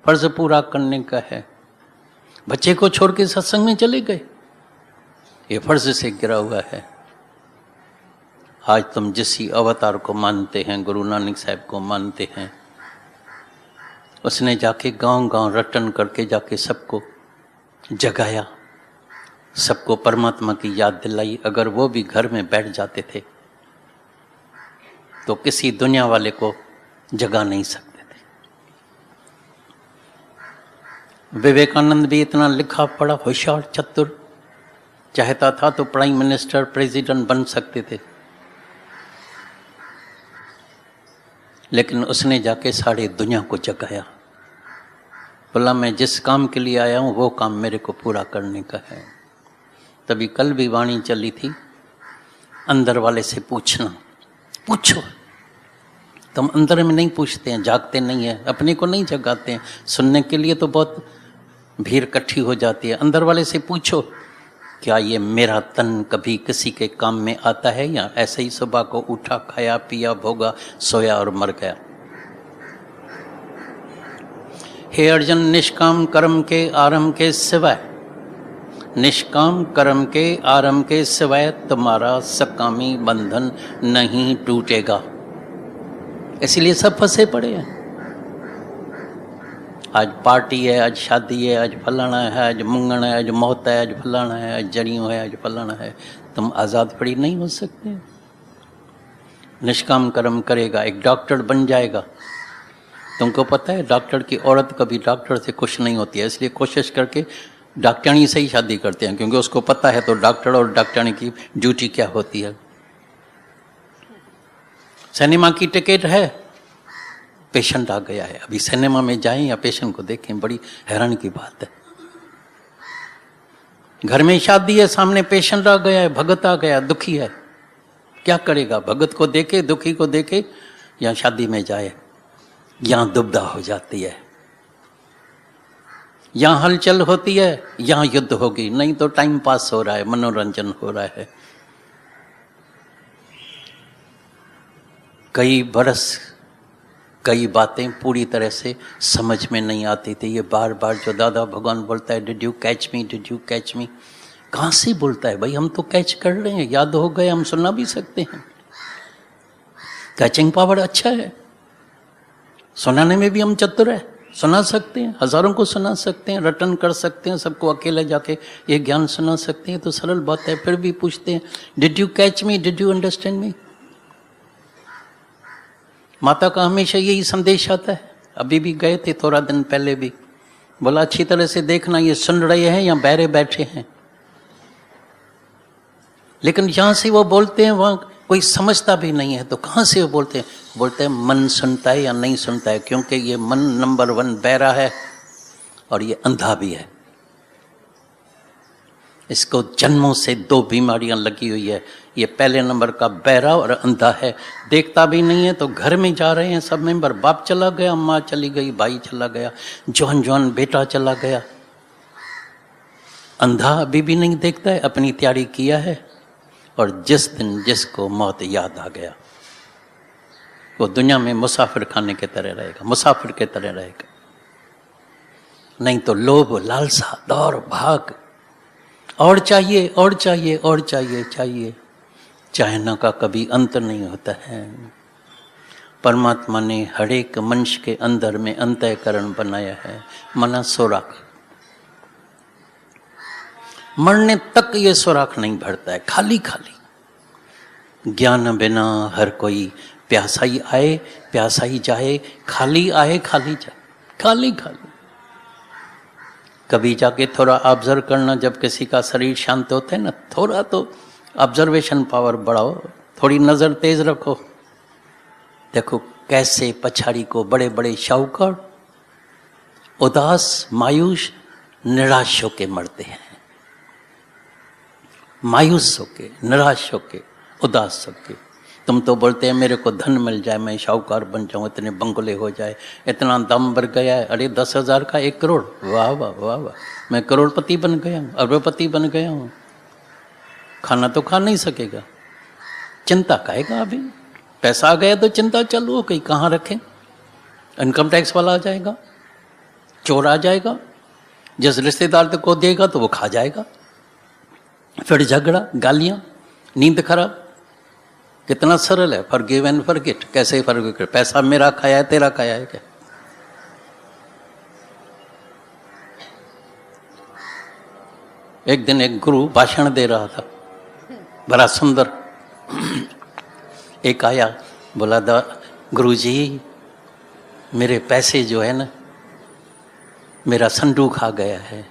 फर्ज पूरा करने का है। बच्चे को छोड़ के सत्संग में चले गए, ये फर्ज से गिरा हुआ है। आज तुम जिस अवतार को मानते हैं, गुरु नानक साहब को मानते हैं, उसने जाके गांव गांव रटन करके जाके सबको जगाया, सबको परमात्मा की याद दिलाई। अगर वो भी घर में बैठ जाते थे तो किसी दुनिया वाले को जगा नहीं सकते थे। विवेकानंद भी इतना लिखा पढ़ा, होशियार, चतुर, चाहता था तो प्राइम मिनिस्टर, प्रेसिडेंट बन सकते थे, लेकिन उसने जाके सारी दुनिया को जगाया। बोला मैं जिस काम के लिए आया हूं वो काम मेरे को पूरा करने का है। तभी कल भी वाणी चली थी, अंदर वाले से पूछना, पूछो। तुम अंदर में नहीं पूछते हैं, जागते नहीं है, अपने को नहीं जगाते हैं। सुनने के लिए तो बहुत भीड़ इकट्ठी हो जाती है। अंदर वाले से पूछो, क्या ये मेरा तन कभी किसी के काम में आता है, या ऐसे ही सुबह को उठा, खाया, पिया, भोगा, सोया और मर गया। हे अर्जुन, निष्काम कर्म के आरंभ के सिवाय, निष्काम कर्म के आरंभ के सिवाय तुम्हारा सकामी बंधन नहीं टूटेगा। इसलिए सब फंसे पड़े हैं। आज पार्टी है, आज शादी है, आज फलाना है, आज मुंगण है, आज मौत है, आज फलाना है, आज जड़ियों है, आज फलाना है। तुम आज़ाद पड़ी नहीं हो सकते। निष्काम कर्म करेगा, एक डॉक्टर बन जाएगा। तुमको पता है डॉक्टर की औरत कभी डॉक्टर से खुश नहीं होती है, इसलिए कोशिश करके डॉक्टरनी से ही शादी करते हैं, क्योंकि उसको पता है तो डॉक्टर और डॉक्टरनी की ड्यूटी क्या होती है। सिनेमा की टिकट है, पेशेंट आ गया है, अभी सिनेमा में जाएं या पेशेंट को देखें, बड़ी हैरान की बात है। घर में शादी है, सामने पेशेंट आ गया है, भगत आ गया, दुखी है, क्या करेगा? भगत को देखे, दुखी को देखे, या शादी में जाए? यहां दुविधा हो जाती है। यहां हलचल होती है, यहां युद्ध होगी। नहीं तो टाइम पास हो रहा है, मनोरंजन हो रहा है। कई बरस कई बातें पूरी तरह से समझ में नहीं आती थी। ये बार बार जो दादा भगवान बोलता है, did you catch me, did you catch मी, कहाँ से बोलता है भाई? हम तो कैच कर रहे हैं, याद हो गए, हम सुना भी सकते हैं। कैचिंग पावर अच्छा है, सुनाने में भी हम चतुर है, सुना सकते हैं, हजारों को सुना सकते हैं, रटन कर सकते हैं, सबको अकेले जाके ये ज्ञान सुना सकते हैं। तो सरल बात है। फिर भी पूछते हैं, did you catch me, did you understand me? माता का हमेशा यही संदेश आता है। अभी भी गए थे थोड़ा दिन पहले भी, बोला अच्छी तरह से देखना, ये सुन रहे हैं या बहरे बैठे हैं। लेकिन जहां से वो बोलते हैं वहां कोई समझता भी नहीं है, तो कहां से वो बोलते हैं? बोलते हैं मन सुनता है या नहीं सुनता है, क्योंकि ये मन नंबर 1 बहरा है और ये अंधा भी है। इसको जन्मों से 2 बीमारियां लगी हुई है। ये पहले नंबर का बहरा और अंधा है, देखता भी नहीं है। तो घर में जा रहे हैं सब मेंबर, बाप चला गया, माँ चली गई, भाई चला गया, जवान जवान बेटा चला गया। अंधा अभी भी नहीं देखता है, अपनी तैयारी किया है, और जिस दिन जिसको मौत याद आ गया वो दुनिया में मुसाफिर खाने की तरह रहेगा, मुसाफिर की तरह रहेगा। नहीं तो लोभ, लालसा, दौड़ भाग, और चाहिए और चाहिए और चाहिए, चाहिए चाहना का कभी अंत नहीं होता है। परमात्मा ने हर एक मनुष्य के अंदर में अंतःकरण बनाया है, मना सोराख। मरने तक ये सोराख नहीं भरता है, खाली खाली। ज्ञान बिना हर कोई प्यासा ही आए, प्यासा ही जाए, खाली आए, खाली जाए, खाली खाली। कभी जाके थोड़ा ऑब्जर्व करना, जब किसी का शरीर शांत होता है ना, थोड़ा तो ऑब्जर्वेशन पावर बढ़ाओ, थोड़ी नज़र तेज रखो। देखो कैसे पछाड़ी को बड़े बड़े शाहूकार उदास, मायूस, निराश होके मरते हैं। मायूस होके, निराश होके, उदास होके। तुम तो बोलते हैं मेरे को धन मिल जाए, मैं शाहूकार बन जाऊं, इतने बंगले हो जाए, इतना दम बढ़ गया है। अरे 10,000 का 1 करोड़, वाह वाह वाह वाह, मैं करोड़पति बन गया हूँ, अरबपति बन गया हूँ। खाना तो खा नहीं सकेगा, चिंता खाएगा। अभी पैसा आ गया तो चिंता चालू हो गई, कहाँ रखें? इनकम टैक्स वाला आ जाएगा, चोर आ जाएगा, जिस रिश्तेदार को देगा तो वो खा जाएगा, फिर झगड़ा, गालियां, नींद खराब। कितना सरल है, फॉरगिव एंड फॉरगेट। कैसे फॉरगिव कर? पैसा मेरा खाया है, तेरा खाया है क्या? एक दिन एक गुरु भाषण दे रहा था, बड़ा सुंदर। एक आया, बोला दा गुरुजी मेरे पैसे जो है ना, मेरा संडू खा गया है।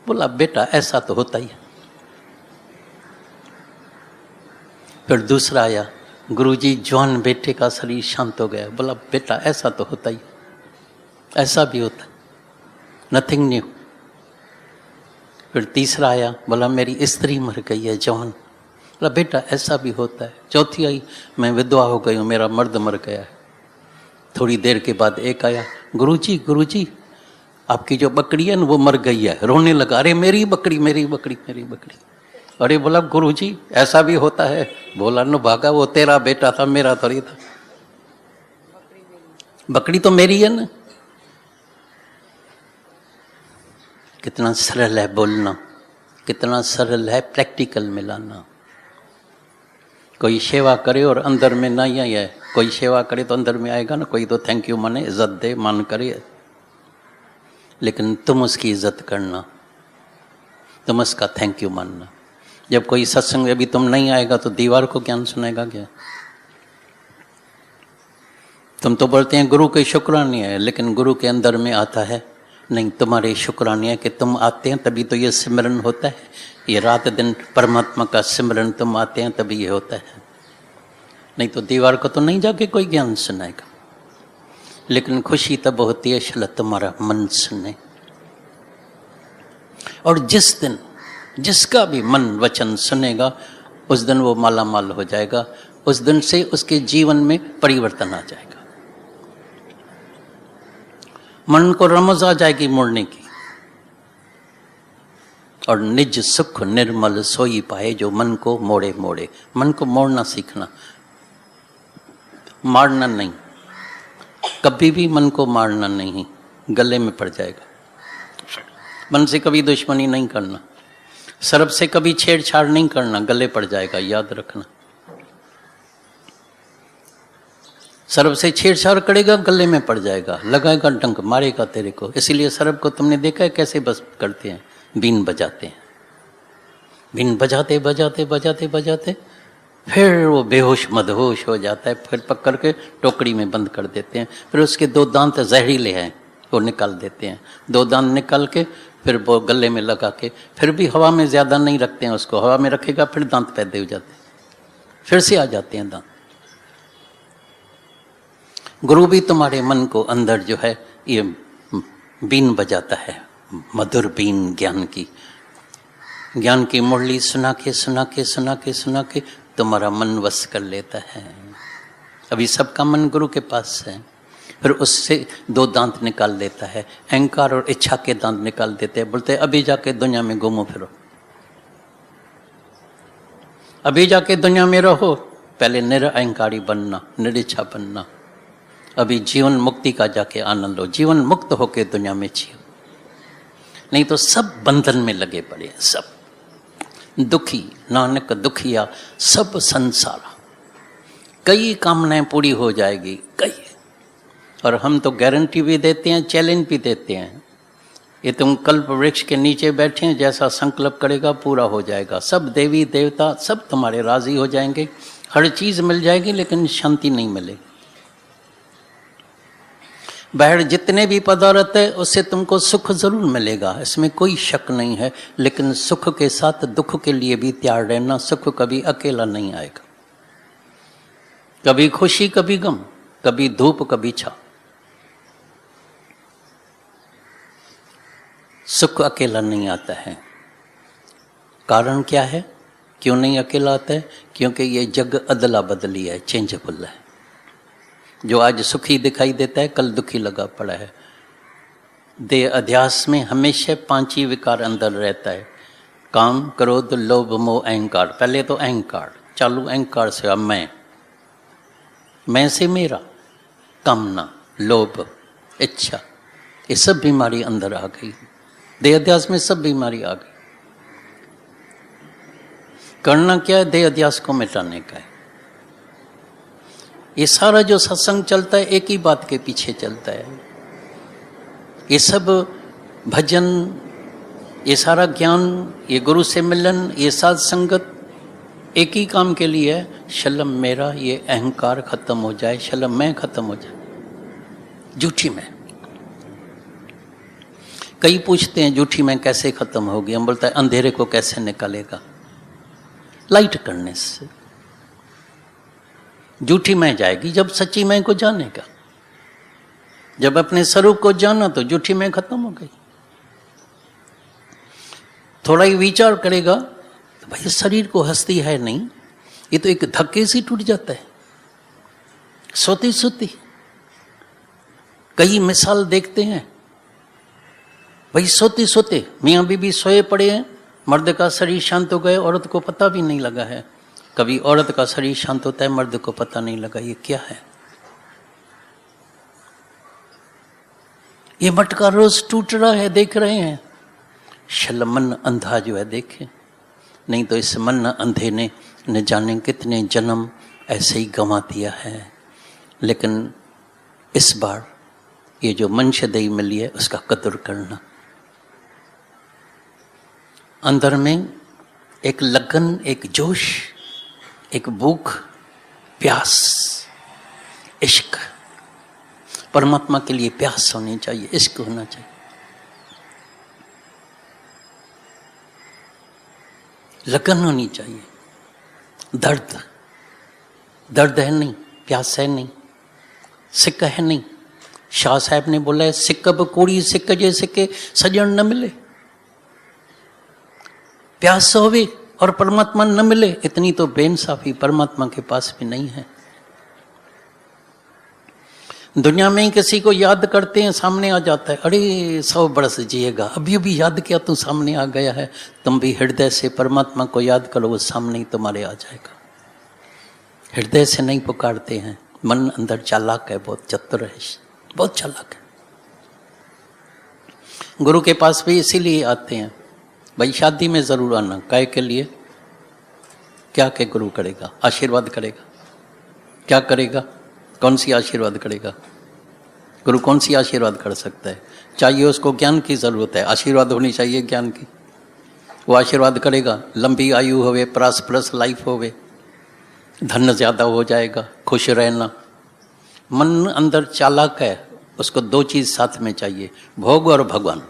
बोला बेटा ऐसा तो होता ही है। फिर दूसरा आया, गुरुजी जवान बेटे का शरीर शांत हो गया। बोला बेटा ऐसा तो होता ही, ऐसा भी होता, नथिंग न्यू। फिर तीसरा आया, बोला मेरी स्त्री मर गई है जवान। बोला बेटा ऐसा भी होता है। चौथी आई, मैं विधवा हो गई हूँ, मेरा मर्द मर गया है। थोड़ी देर के बाद एक आया, गुरुजी आपकी जो बकरी है ना वो मर गई है। रोने लगा, अरे मेरी बकरी मेरी बकरी मेरी बकरी। अरे बोला गुरुजी ऐसा भी होता है। बोला न भागा, वो तेरा बेटा था, मेरा थोड़ी था। बकरी तो मेरी है ना। कितना सरल है बोलना, कितना सरल है प्रैक्टिकल में लाना। कोई सेवा करे और अंदर में नहीं आए, कोई सेवा करे तो अंदर में आएगा ना। कोई तो थैंक यू माने, इज्जत दे, मान करे, लेकिन तुम उसकी इज्जत करना, तुम उसका थैंक यू मानना। जब कोई सत्संग में भी तुम नहीं आएगा तो दीवार को ज्ञान सुनेगा क्या? तुम तो बोलते हैं गुरु के शुक्राने है, लेकिन गुरु के अंदर में आता है नहीं, तुम्हारे शुक्राने है कि तुम आते हैं तभी तो ये सिमरन होता है। ये रात दिन परमात्मा का सिमरन तुम आते हैं तभी ये होता है। नहीं तो दीवार को तो नहीं जाके कोई ज्ञान सुनाएगा। लेकिन खुशी तब होती है शायद तुम्हारा मन सुने। और जिस दिन जिसका भी मन वचन सुनेगा उस दिन वो माला माल हो जाएगा। उस दिन से उसके जीवन में परिवर्तन आ जाएगा। मन को रमज आ जाएगी मोड़ने की। और निज सुख निर्मल सोई पाए जो मन को मोड़े मोड़े। मन को मोड़ना सीखना, मारना नहीं। कभी भी मन को मारना नहीं, गले में पड़ जाएगा। मन से कभी दुश्मनी नहीं करना, सर्प से कभी छेड़छाड़ नहीं करना, गले पड़ जाएगा, याद रखना। सर्प से छेड़छाड़ करेगा गले में पड़ जाएगा, लगाएगा डंक, मारेगा तेरे को। इसीलिए सर्प को तुमने देखा है कैसे बस करते हैं, बीन बजाते हैं। बीन बजाते बजाते बजाते बजाते फिर वो बेहोश मदहोश हो जाता है। फिर पकड़ के टोकरी में बंद कर देते हैं। फिर उसके 2 दांत जहरीले हैं, वो निकाल देते हैं। 2 दांत निकाल के फिर वो गले में लगा के, फिर भी हवा में ज़्यादा नहीं रखते हैं उसको। हवा में रखेगा फिर दांत पैदा हो जाते हैं, फिर से आ जाते हैं दांत। गुरु भी तुम्हारे मन को अंदर जो है ये बीन बजाता है, मधुर बीन ज्ञान की। ज्ञान की मुरली सुना के सुना के सुना के सुना के तुम्हारा मन वश कर लेता है। अभी सबका मन गुरु के पास है। फिर उससे 2 दांत निकाल देता है, अहंकार और इच्छा के दांत निकाल देते हैं। बोलते हैं अभी जाके दुनिया में घूमो फिरो, अभी जाके दुनिया में रहो। पहले निरअहंकारी बनना, निरिच्छा बनना। अभी जीवन मुक्ति का जाके आनंद लो, जीवन मुक्त होके दुनिया में जियो। नहीं तो सब बंधन में लगे पड़े हैं, सब दुखी, नानक दुखिया सब संसार। कई कामनाएं पूरी हो जाएगी, कई। और हम तो गारंटी भी देते हैं, चैलेंज भी देते हैं। ये तुम कल्प वृक्ष के नीचे बैठे हैं, जैसा संकल्प करेगा पूरा हो जाएगा। सब देवी देवता सब तुम्हारे राजी हो जाएंगे, हर चीज मिल जाएगी, लेकिन शांति नहीं मिलेगी। बाहर जितने भी पदार्थ है उससे तुमको सुख जरूर मिलेगा, इसमें कोई शक नहीं है। लेकिन सुख के साथ दुख के लिए भी तैयार रहना। सुख कभी अकेला नहीं आएगा, कभी खुशी कभी गम, कभी धूप कभी छाँव। सुख अकेला नहीं आता है। कारण क्या है, क्यों नहीं अकेला आता है? क्योंकि ये जग अदला बदली है, चेंजेबल है। जो आज सुखी दिखाई देता है कल दुखी लगा पड़ा है। देह अध्यास में हमेशा 5 ही विकार अंदर रहता है, काम, क्रोध, लोभ, मोह, अहंकार। पहले तो अहंकार चालू, अहंकार से अब मैं से मेरा, कामना, लोभ, इच्छा, ये सब बीमारी अंदर आ गई, देह अध्यास में सब बीमारी आ गई। करना क्या है? देह अध्यास को मिटाने का है। ये सारा जो सत्संग चलता है एक ही बात के पीछे चलता है। ये सब भजन, ये सारा ज्ञान, ये गुरु से मिलन, ये साध संगत एक ही काम के लिए है, शलम मेरा, ये अहंकार खत्म हो जाए, शलम मैं खत्म हो जाए, झूठी मैं। कई पूछते हैं झूठी मैं कैसे खत्म होगी? हम बोलता है अंधेरे को कैसे निकालेगा? लाइट करने से झूठी मैं जाएगी जब सच्ची मैं को जानेगा। जब अपने स्वरूप को जाना तो झूठी मैं खत्म हो गई। थोड़ा ही विचार करेगा तो भाई शरीर को हस्ती है नहीं, ये तो एक धक्के से टूट जाता है सोती सोती। कई मिसाल देखते हैं भाई सोते सोते मियाँ बीबी सोए पड़े हैं, मर्द का शरीर शांत हो गए, औरत को पता भी नहीं लगा है। कभी औरत का शरीर शांत होता है, मर्द को पता नहीं लगा। ये क्या है? ये मटका रोज टूट रहा है, देख रहे हैं। मन अंधा जो है देखे, नहीं तो इस मन अंधे ने न जाने कितने जन्म ऐसे ही गंवा दिया है। लेकिन इस बार ये जो मंशदेही मिली है उसका कदर करना। अंदर में एक लगन, एक जोश, एक भूख, प्यास, इश्क, परमात्मा के लिए प्यास होनी चाहिए, इश्क होना चाहिए। लगन होनी चाहिए। दर्द, दर्द है नहीं, प्यास है नहीं, सिक्का है नहीं। शाह साहब ने बोला है सिक्कब कोड़ी सिक्क जे सिक्के सजन न मिले। प्यास होवे और परमात्मा न मिले, इतनी तो बेइंसाफी परमात्मा के पास भी नहीं है। दुनिया में ही किसी को याद करते हैं, सामने आ जाता है, अरे 100 बरस जिएगा, अभी अभी याद किया तू सामने आ गया है। तुम भी हृदय से परमात्मा को याद करो, वो सामने ही तुम्हारे आ जाएगा। हृदय से नहीं पुकारते हैं। मन अंदर चालाक है, बहुत चतुर है, बहुत चालाक है। गुरु के पास भी इसीलिए आते हैं, भाई शादी में जरूर आना। काय के लिए? क्या के गुरु करेगा? आशीर्वाद करेगा। क्या करेगा? कौन सी आशीर्वाद करेगा? गुरु कौन सी आशीर्वाद कर सकता है? चाहिए उसको ज्ञान की जरूरत है, आशीर्वाद होनी चाहिए ज्ञान की। वो आशीर्वाद करेगा, लंबी आयु होवे, प्रॉस्परस लाइफ होवे, धन ज्यादा हो जाएगा, खुश रहना। मन अंदर चालाक है, उसको 2 चीज साथ में चाहिए, भोग और भगवान।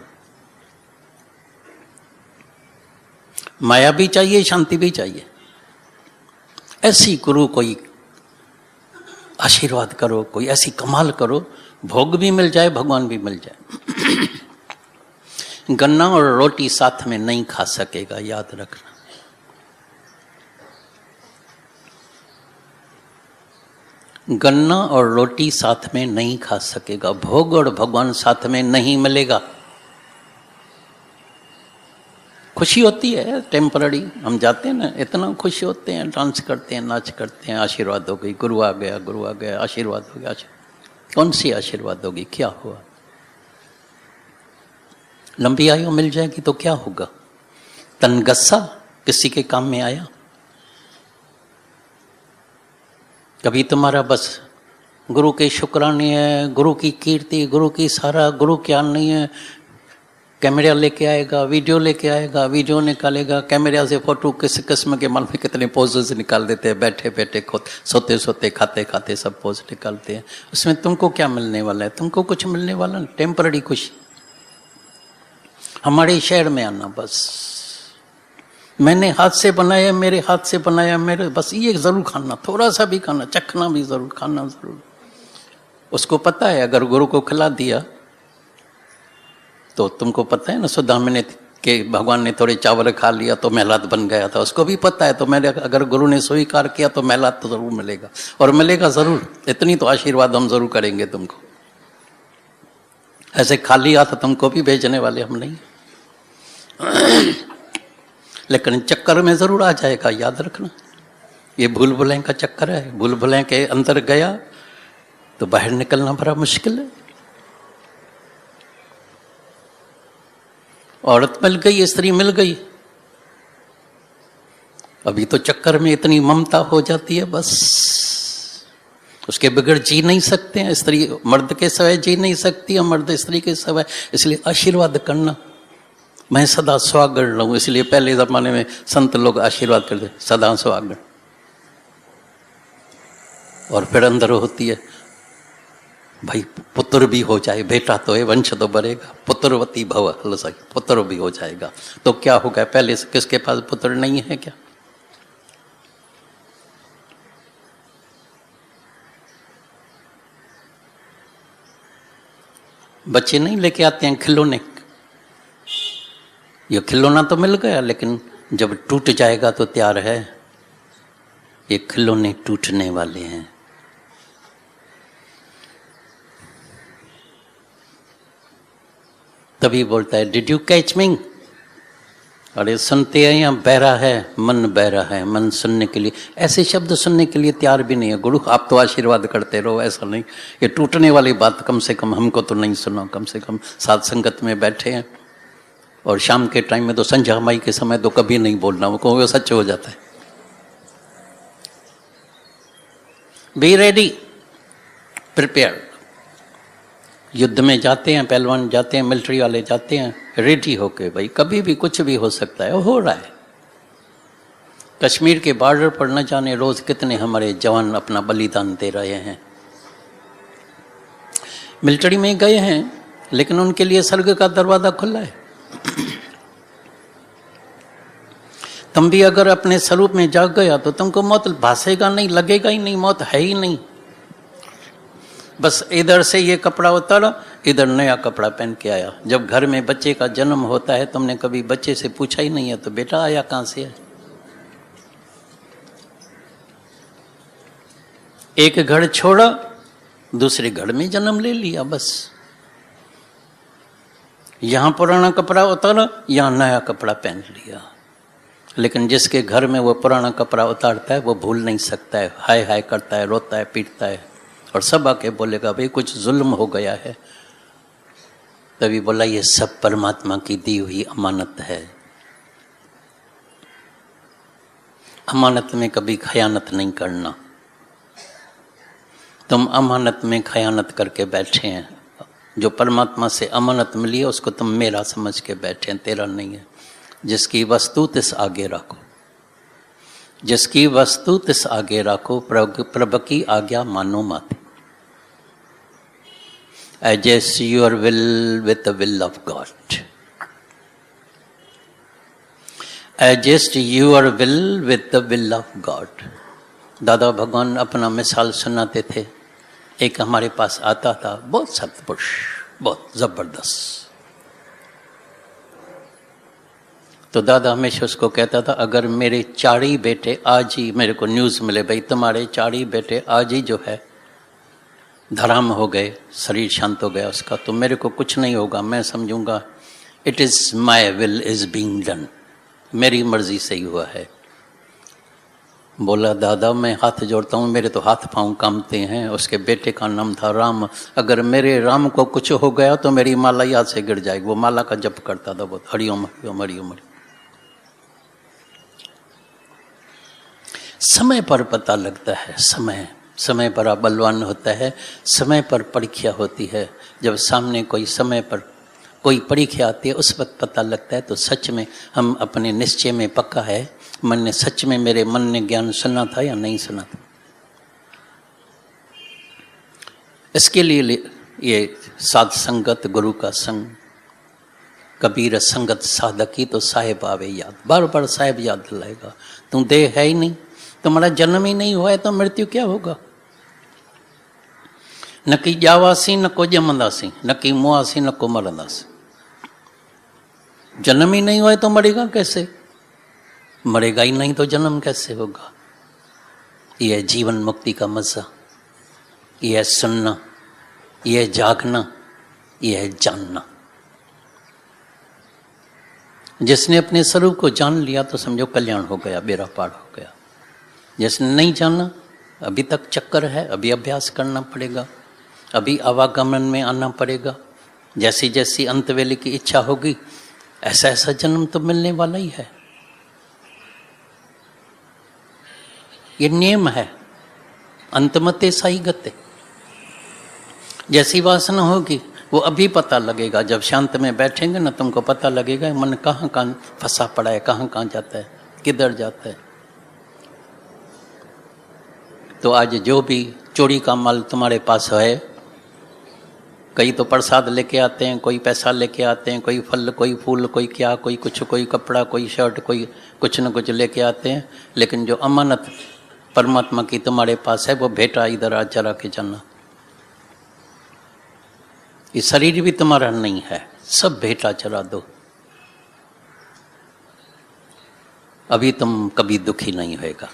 माया भी चाहिए, शांति भी चाहिए। ऐसी गुरु कोई आशीर्वाद करो, कोई ऐसी कमाल करो, भोग भी मिल जाए, भगवान भी मिल जाए। गन्ना और रोटी साथ में नहीं खा सकेगा, याद रखना। गन्ना और रोटी साथ में नहीं खा सकेगा, भोग और भगवान साथ में नहीं मिलेगा। खुशी होती है टेम्पररी, हम जाते हैं ना, इतना खुश होते हैं, डांस करते हैं, नाच करते हैं, आशीर्वाद हो गई, गुरु आ गया, गुरु आ गया, आशीर्वाद हो गया। कौन सी आशीर्वाद होगी? क्या हुआ? लंबी आयु मिल जाएगी तो क्या होगा? तनगस्सा किसी के काम में आया? कभी तुम्हारा बस गुरु के शुक्राने है, गुरु की कीर्ति, गुरु की सारा, गुरु क्या नहीं है। कैमरा लेके आएगा, वीडियो लेके आएगा, वीडियो निकालेगा, कैमरा से फोटो किस किस्म के मन में कितने पोजेस निकाल देते हैं, बैठे बैठे खुद, सोते सोते, खाते खाते सब पोज निकालते हैं। उसमें तुमको क्या मिलने वाला है? तुमको कुछ मिलने वाला नहीं, टेम्पररी खुशी। हमारे शहर में आना बस, मैंने हाथ से बनाया, मेरे हाथ से बनाया, मेरे, बस ये जरूर खाना, थोड़ा सा भी खाना, चखना भी जरूर, खाना जरूर। उसको पता है अगर गुरु को खिला दिया तो तुमको पता है ना, सुदामा के भगवान ने थोड़े चावल खा लिया तो महलात बन गया था, उसको भी पता है। तो मेरे अगर गुरु ने स्वीकार किया तो महलात तो जरूर मिलेगा, और मिलेगा जरूर। इतनी तो आशीर्वाद हम जरूर करेंगे तुमको। ऐसे खाली हाथ तुमको भी भेजने वाले हम नहीं, लेकिन चक्कर में जरूर आ जाएगा, याद रखना। ये भूल भुलैं का चक्कर है, भूल भुलैं के अंदर गया तो बाहर निकलना बड़ा मुश्किल है। औरत मिल गई, स्त्री मिल गई, अभी तो चक्कर में इतनी ममता हो जाती है, बस उसके बगैर जी नहीं सकते हैं। स्त्री मर्द के सिवाय जी नहीं सकती है, मर्द स्त्री के सिवाय। इसलिए आशीर्वाद करना, मैं सदा सुहागण रहूं। इसलिए पहले जमाने में संत लोग आशीर्वाद करते, सदा सुहागण। और फिर अंदर होती है, भाई पुत्र भी हो जाए, बेटा तो है, वंश तो बढ़ेगा, पुत्रवती भव, पुत्र भी हो जाएगा तो क्या होगा। पहले से किसके पास पुत्र नहीं है क्या? बच्चे नहीं लेके आते हैं खिलौने, ये खिलौना तो मिल गया, लेकिन जब टूट जाएगा तो तैयार है। ये खिलौने टूटने वाले हैं। तभी बोलता है, डिड यू कैच मी? अरे सुनते हैं, यहाँ बहरा है, मन बहरा है, मन सुनने के लिए, ऐसे शब्द सुनने के लिए तैयार भी नहीं है। गुरु आप तो आशीर्वाद करते रहो, ऐसा नहीं। ये टूटने वाली बात कम से कम हमको तो नहीं सुना। कम से कम साथ संगत में बैठे हैं, और शाम के टाइम में तो संध्या माई के समय तो कभी नहीं बोलना, वो सच हो जाता है। Be ready, prepare. युद्ध में जाते हैं, पहलवान जाते हैं, मिलिट्री वाले जाते हैं, रेडी होके, भाई कभी भी कुछ भी हो सकता है, हो रहा है। कश्मीर के बॉर्डर पर न जाने रोज कितने हमारे जवान अपना बलिदान दे रहे हैं। मिलिट्री में गए हैं, लेकिन उनके लिए स्वर्ग का दरवाजा खुला है। तुम भी अगर अपने स्वरूप में जाग गया तो तुमको मौत भासेगा नहीं, लगेगा ही नहीं, मौत है ही नहीं। बस इधर से ये कपड़ा उतारा, इधर नया कपड़ा पहन के आया। जब घर में बच्चे का जन्म होता है, तुमने कभी बच्चे से पूछा ही नहीं है तो बेटा आया कहां से है। एक घर छोड़ा, दूसरे घर में जन्म ले लिया। बस यहां पुराना कपड़ा उतारा, यहां नया कपड़ा पहन लिया। लेकिन जिसके घर में वो पुराना कपड़ा उतारता है, वो भूल नहीं सकता है, हाय हाय करता है, रोता है, पीटता है, और सब आके बोलेगा भाई कुछ जुल्म हो गया है। तभी बोला ये सब परमात्मा की दी हुई अमानत है। अमानत में कभी खयानत नहीं करना। तुम अमानत में खयानत करके बैठे हैं। जो परमात्मा से अमानत मिली है उसको तुम मेरा समझ के बैठे हैं, तेरा नहीं है। जिसकी वस्तु तिस आगे रखो, जिसकी वस्तु तिस आगे रखो, प्रभु की आज्ञा मानो मत। Adjust your will with the will of God. Adjust your will with the will of God. दादा भगवान अपना मिसाल सुनाते थे। एक हमारे पास आता था, बहुत सत्पुरुष, बहुत जबरदस्त। तो दादा हमेशा उसको कहता था, अगर मेरे 4 ही बेटे आज ही, मेरे को न्यूज़ मिले भाई तुम्हारे 4 ही बेटे आज ही जो है धराम हो गए, शरीर शांत हो गया उसका, तो मेरे को कुछ नहीं होगा। मैं समझूंगा it is my will is being done, मेरी मर्जी से ही हुआ है। बोला दादा मैं हाथ जोड़ता हूँ, मेरे तो हाथ पाँव कांपते हैं। उसके बेटे का नाम था राम। अगर मेरे राम को कुछ हो गया तो मेरी माला याद से गिर जाएगी। वो माला का जप करता था बहुत, हरिओम हरिओम हरिओम हरिओम। समय पर पता लगता है, समय बड़ा बलवान होता है। समय पर परीक्षा होती है। जब सामने कोई समय पर कोई परीक्षा आती है, उस वक्त पता लगता है तो सच में हम अपने निश्चय में पक्का है, मन ने सच में, मेरे मन ने ज्ञान सुना था या नहीं सुना था। इसके लिए ये साध संगत, गुरु का संग, कबीर संगत साधकी तो साहेब आवे याद। बार बार साहेब याद दिलाएगा। तुम देह है ही नहीं, तुम्हारा जन्म ही नहीं हुआ है तो मृत्यु क्या होगा। न की जावासी न को जमंदासी, न की मुआसी न को मरंदासी। जन्म ही नहीं हुआ है तो मरेगा कैसे, मरेगा ही नहीं तो जन्म कैसे होगा। यह है जीवन मुक्ति का मजा, यह है सुनना, यह है जागना, यह है जानना। जिसने अपने स्वरूप को जान लिया तो समझो कल्याण हो गया, बेड़ा पार हो गया। जिसने नहीं जाना, अभी तक चक्कर है, अभी अभ्यास करना पड़ेगा, अभी आवागमन में आना पड़ेगा। जैसी जैसी अंतवेले की इच्छा होगी, ऐसा ऐसा जन्म तो मिलने वाला ही है। ये नियम है, अंतमते साई गते। जैसी वासना होगी वो अभी पता लगेगा, जब शांत में बैठेंगे ना तुमको पता लगेगा मन कहाँ कहाँ फंसा पड़ा है, कहाँ कहाँ जाता है, किधर जाता है। तो आज जो भी चोरी का माल तुम्हारे पास है, कई तो प्रसाद लेके आते हैं, कोई पैसा लेके आते हैं, कोई फल, कोई फूल, कोई क्या, कोई कुछ, कोई कपड़ा, कोई शर्ट, कोई कुछ न कुछ लेके आते हैं। लेकिन जो अमानत परमात्मा की तुम्हारे पास है वो भेटा इधर आज जरा के जाना। ये शरीर भी तुम्हारा नहीं है, सब भेटा चरा दो, अभी तुम कभी दुखी नहीं होएगा।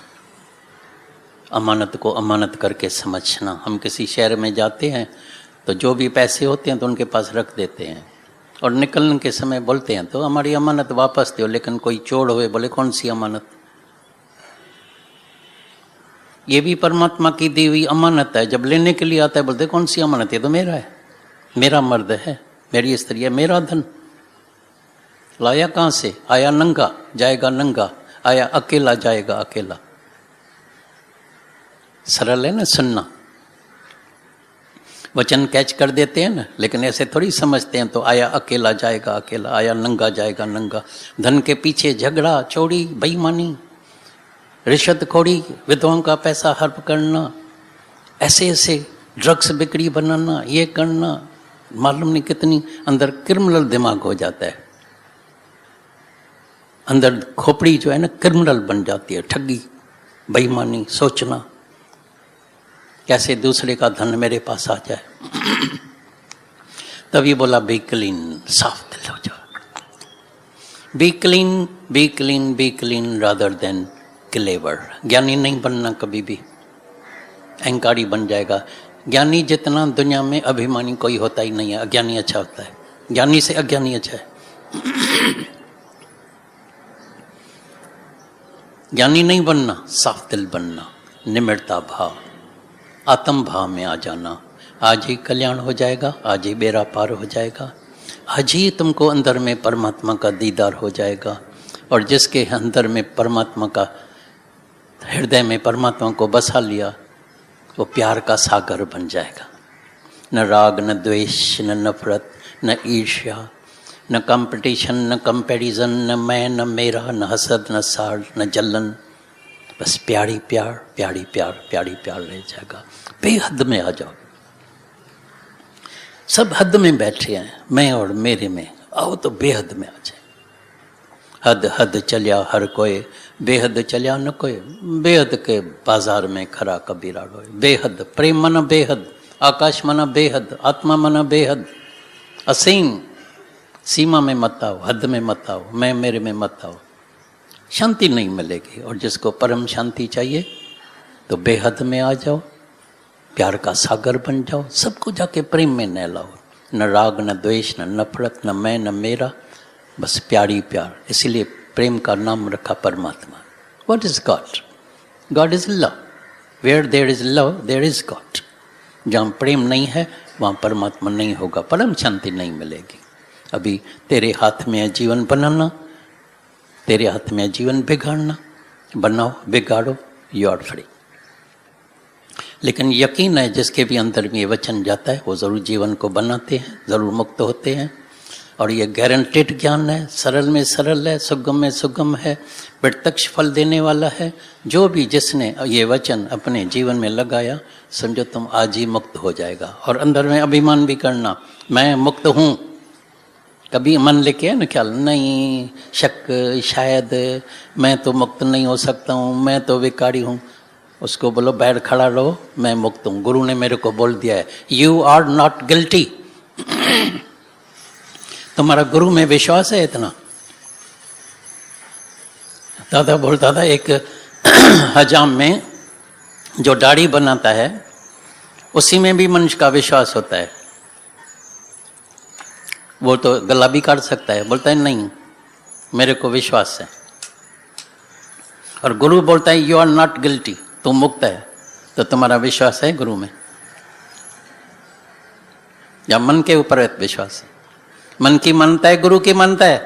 अमानत को अमानत करके समझना। हम किसी शहर में जाते हैं तो जो भी पैसे होते हैं तो उनके पास रख देते हैं और निकलने के समय बोलते हैं तो हमारी अमानत वापस दो। लेकिन कोई चोर हुए बोले कौन सी अमानत, ये भी परमात्मा की दी हुई अमानत है। जब लेने के लिए आता है बोलते कौन सी अमानत, ये तो मेरा है, मेरा मर्द है, मेरी स्त्री है, मेरा धन। लाया कहाँ से? आया नंगा जाएगा नंगा, आया अकेला जाएगा अकेला। सरल है ना सुनना, वचन कैच कर देते हैं ना, लेकिन ऐसे थोड़ी समझते हैं। तो आया अकेला जाएगा अकेला, आया नंगा जाएगा नंगा। धन के पीछे झगड़ा, चोरी, बेईमानी, रिश्वतखोरी, विधवाओं का पैसा हड़प करना, ऐसे ऐसे ड्रग्स बिक्री बनाना, ये करना, मालूम नहीं कितनी अंदर क्रिमिनल दिमाग हो जाता है। अंदर खोपड़ी जो है ना क्रिमिनल बन जाती है। ठगी, बेईमानी, सोचना कैसे दूसरे का धन मेरे पास आ जाए। तभी बोला बी क्लीन, साफ दिल हो जाओ। B clean, B clean, B clean rather than clever. ज्ञानी नहीं बनना कभी भी, अहंकारी बन जाएगा। ज्ञानी जितना दुनिया में अभिमानी कोई होता ही नहीं है। अज्ञानी अच्छा होता है, ज्ञानी से अज्ञानी अच्छा है। ज्ञानी नहीं बनना, साफ दिल बनना, निम्रता भाव, आत्म भाव में आ जाना। आज ही कल्याण हो जाएगा, आज ही बेड़ा पार हो जाएगा, आज ही तुमको अंदर में परमात्मा का दीदार हो जाएगा। और जिसके अंदर में परमात्मा का, हृदय में परमात्मा को बसा लिया, वो प्यार का सागर बन जाएगा। न राग, न द्वेष, न नफरत, न ईर्ष्या, न कंपटीशन, न कंपैरिजन, न मैं, न मेरा, न हसद, न साड़, न जलन। बस प्यारी प्यार, प्यारी प्यार, प्यारी प्यार रह जाएगा। बेहद में आ जाओ। सब हद में बैठे हैं, मैं और मेरे में, आओ तो बेहद में आ जाए। हद हद चलिया हर कोई, बेहद चलिया न कोई। बेहद के बाजार में खरा कबीरा रोए। बेहद प्रेम मना बेहद, आकाश मना बेहद, आत्मा मना बेहद, असीम। सीमा में मत आओ, हद में मत आओ, मैं मेरे में मत आओ, शांति नहीं मिलेगी। और जिसको परम शांति चाहिए तो बेहद में आ जाओ, प्यार का सागर बन जाओ, सबको जाके प्रेम में नहलाओ। न राग, न द्वेष, न नफरत, न मैं, न मेरा, बस प्यारी प्यार। इसीलिए प्रेम का नाम रखा परमात्मा। What is God? God is love. Where there is love there is God. जहाँ प्रेम नहीं है वहाँ परमात्मा नहीं होगा, परम शांति नहीं मिलेगी। अभी तेरे हाथ में है जीवन बनाना, तेरे हाथ में है जीवन बिगाड़ना। बनाओ, बिगाड़ो, यू आर फ्री। लेकिन यकीन है जिसके भी अंदर में ये वचन जाता है वो ज़रूर जीवन को बनाते हैं, ज़रूर मुक्त होते हैं। और ये गारंटेड ज्ञान है, सरल में सरल है, सुगम में सुगम है, प्रत्यक्ष फल देने वाला है। जो भी जिसने ये वचन अपने जीवन में लगाया, समझो तुम आज ही मुक्त हो जाएगा। और अंदर में अभिमान भी करना, मैं मुक्त हूँ। कभी मन लेके है ना ख्याल, नहीं, शक, शायद मैं तो मुक्त नहीं हो सकता हूँ, मैं तो विकारी हूँ। उसको बोलो बैठ खड़ा रहो, मैं मुक्त हूँ। गुरु ने मेरे को बोल दिया है, यू आर नॉट गिल्टी। तुम्हारा गुरु में विश्वास है इतना? दादा बोलता था एक हजाम में जो दाढ़ी बनाता है उसी में भी मनुष्य का विश्वास होता है। वो तो गला भी काट सकता है, बोलता है नहीं मेरे को विश्वास है। और गुरु बोलता है यू आर नॉट गिल्टी, तुम मुक्त है। तो तुम्हारा विश्वास है गुरु में या मन के ऊपर विश्वास है? मन की मानता है, गुरु की मानता है?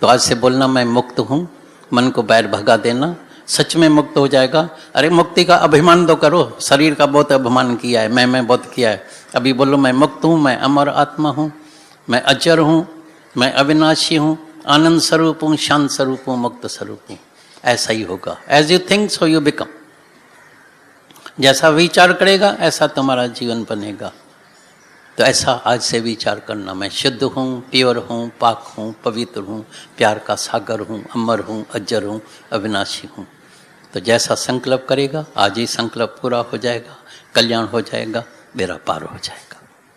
तो आज से बोलना मैं मुक्त हूँ, मन को बैर भगा देना, सच में मुक्त हो जाएगा। अरे मुक्ति का अभिमान तो करो, शरीर का बहुत अभिमान किया है, मैं बहुत किया है। अभी बोलो मैं मुक्त हूँ, मैं अमर आत्मा हूँ, मैं अजर हूँ, मैं अविनाशी हूँ, आनंद स्वरूप हूँ, शांत स्वरूप हूँ, मुक्त स्वरूप हूँ। ऐसा ही होगा। As you think so you become. जैसा विचार करेगा ऐसा तुम्हारा जीवन बनेगा। तो ऐसा आज से विचार करना, मैं शुद्ध हूँ, प्योर हूँ, पाक हूँ, पवित्र हूँ, प्यार का सागर हूँ, अमर हूँ, अजर हूँ, अविनाशी हूँ। तो जैसा संकल्प करेगा आज ही संकल्प पूरा हो जाएगा, कल्याण हो जाएगा, बेड़ा पार हो जाएगा।